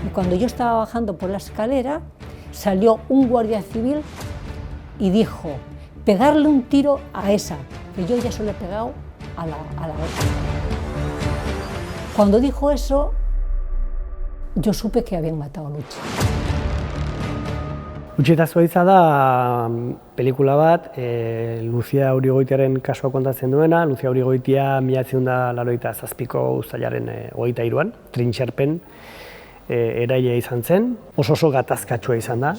Y cuando yo estaba bajando por la escalera, salió un guardia civil y dijo, pegarle un tiro a esa, que yo ya se lo he pegado a la otra. Cuando dijo eso, yo supe que habían matado a Lutxi. Lutxi eta Zuhaitza da pelikula bat, Lucia Urigoitiaren kasua kontatzen duena. Lucia Urigoitia 1987ko uztailaren 23an, Trintxerpen eraila izan zen. Oso gatazkatsua izan da,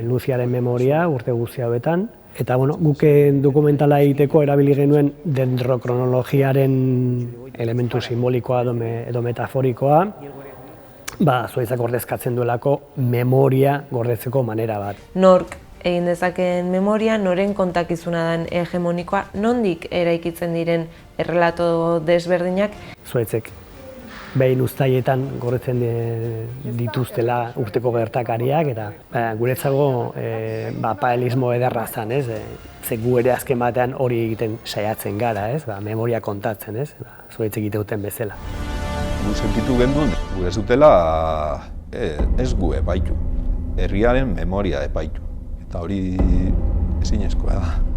Luciaren memoria urte guzti hauetan. Eta guk dokumentala egiteko erabili genuen dendrokronologiaren elementu simbolikoa edo metaforikoa, Zuhaitzak ordezkatzen duelako memoria gordetzeko manera bat. Nork egin dezakeen memoria, noren kontakizuna den hegemonikoa, nondik eraikitzen diren errelato desberdinak. Zuhaitzek behin uztailetan gordetzen dituztela urteko gertakariak, eta guretzako paralelismo ederra zen, ze gu ere azken batean hori egiten saiatzen gara, memoria kontatzen, Zuhaitzek egiten duten bezala. Gu sentitu gendun, gure zutela ez gu epaitu, herriaren memoria epaitu. Eta hori ezinezkoa da.